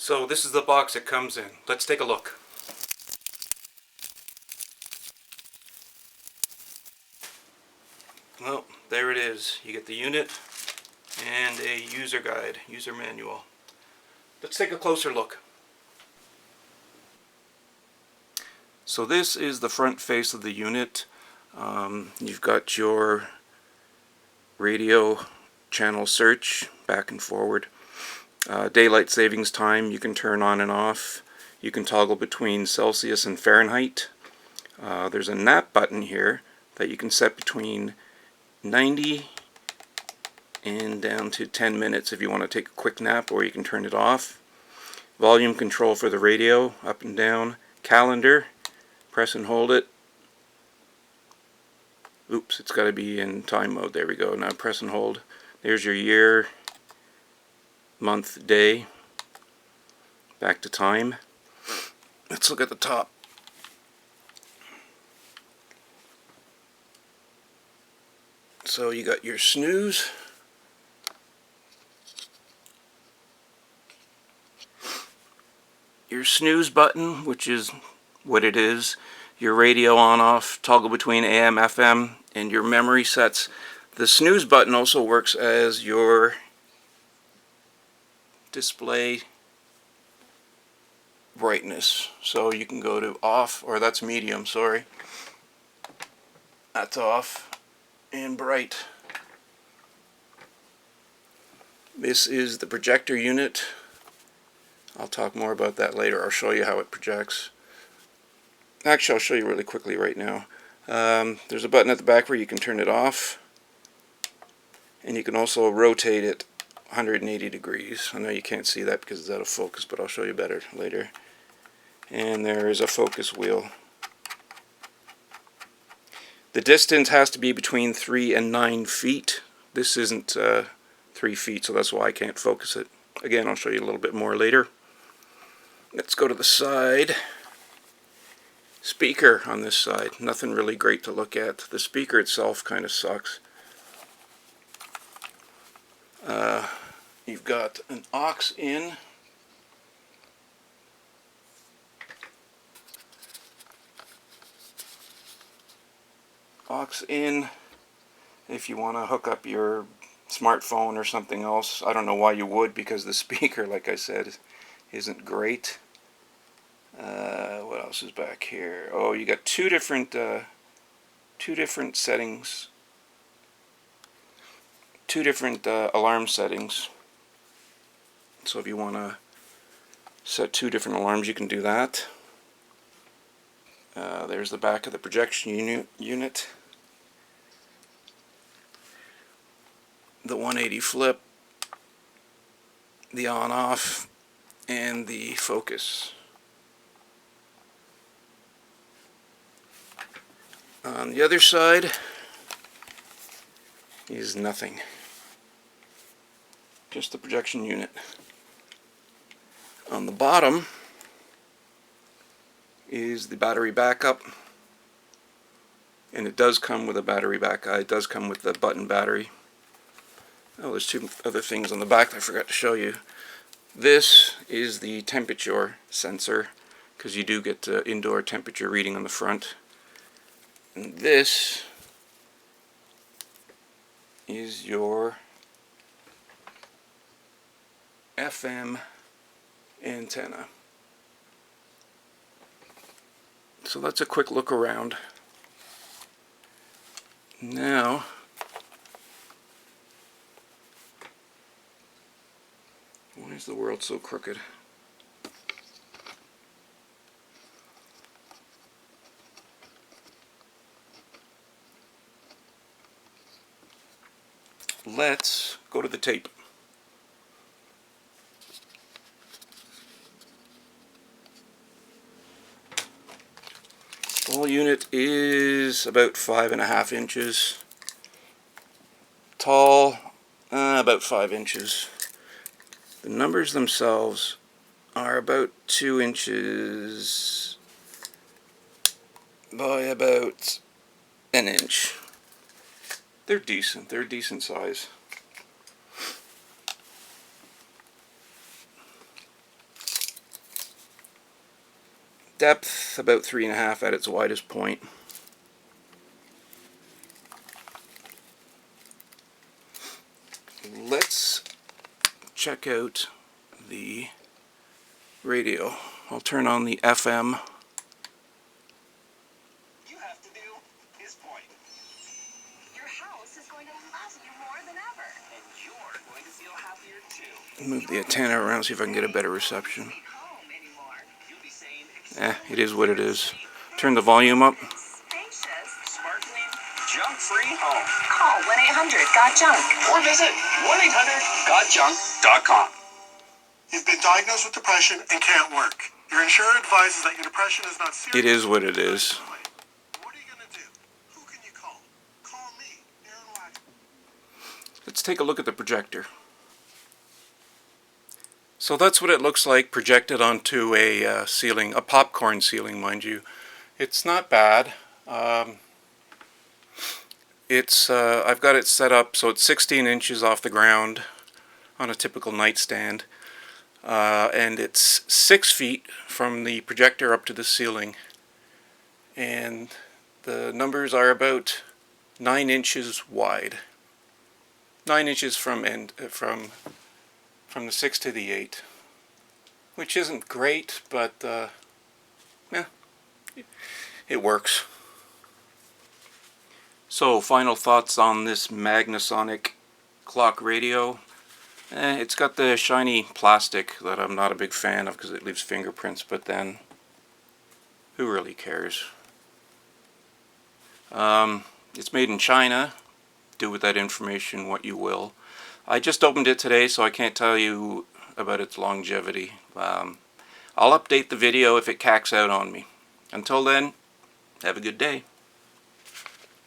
So this is the box it comes in. Let's take a look. Well, there it is. You get the unit and a user guide, user manual. Let's take a closer look. So this is the front face of the unit. You've got your radio channel search back and forward. Daylight savings time you can turn on and off. You can toggle between Celsius and Fahrenheit. There's a nap button here that you can set between 90 and down to 10 minutes if you want to take a quick nap, or you can turn it off. Volume control for the radio, up and down. Calendar, press and hold it. Oops, it's got to be in time mode. There we go. Now press and hold. There's your year, month, day. Back to time. Let's look at the top. So you got your snooze. Your snooze button, which is what it is. Your radio on off, toggle between AM, FM, and your memory sets. The snooze button also works as your display brightness. So you can go to off, or that's medium, sorry. That's off and bright. This is the projector unit. I'll talk more about that later. I'll show you how it projects. Actually, I'll show you really quickly right now. There's a button at the back where you can turn it off. And you can also rotate it 180 degrees. I know you can't see that because it's out of focus, but I'll show you better later. And there is a focus wheel. The distance has to be between 3 and 9 feet. This isn't 3 feet, so that's why I can't focus it. Again, I'll show you a little bit more later. Let's go to the side. Speaker on this side. Nothing really great to look at. The speaker itself kind of sucks. You've got an aux in. Aux in if you want to hook up your smartphone or something else. I don't know why you would, because the speaker, like I said, isn't great. What else is back here? Oh, you got two different settings, two different alarm settings. So if you want to set 2 different alarms, you can do that. There's the back of the projection unit. The 180 flip, the on-off, and the focus. On the other side is nothing. Just the projection unit. On the bottom is the battery backup. And it does come with a battery backup. It does come with the button battery. Oh, there's 2 other things on the back that I forgot to show you. This is the temperature sensor, because you do get indoor temperature reading on the front. And this is your FM antenna. So that's a quick look around. Now, why is the world so crooked? Let's go to the tape. The whole unit is about 5.5 inches tall, about 5 inches. The numbers themselves are about 2 inches by about an inch. They're decent. They're a decent size. Depth about 3.5 at its widest point. Let's check out the radio. I'll turn on the FM. You have to do his point. Your house is going to love you more than ever. And you're going to feel happier too. Move the antenna around, see if I can get a better reception. Home anymore. You'll be saying, It is what it is. Turn the volume up. spacious, sparkling, junk-free home. Call 1-800-GOT-JUNK or visit 1-800-GOTJUNK.com. You've been diagnosed with depression and can't work. Your insurer advises that your depression is not serious. It is what it is. What are you going to do? Who can you call? Call me, Aaron Wagner. Let's take a look at the projector. So that's what it looks like projected onto a ceiling, a popcorn ceiling, mind you. It's not bad. I've got it set up so it's 16 inches off the ground on a typical nightstand. And it's 6 feet from the projector up to the ceiling. And the numbers are about 9 inches wide. 9 inches from the 6 to the 8, which isn't great, but yeah, it works. So, final thoughts on this Magnasonic clock radio. It's got the shiny plastic that I'm not a big fan of because it leaves fingerprints, but then who really cares? It's made in China. Do with that information what you will. I just opened it today, so I can't tell you about its longevity. I'll update the video if it cacks out on me. Until then, have a good day.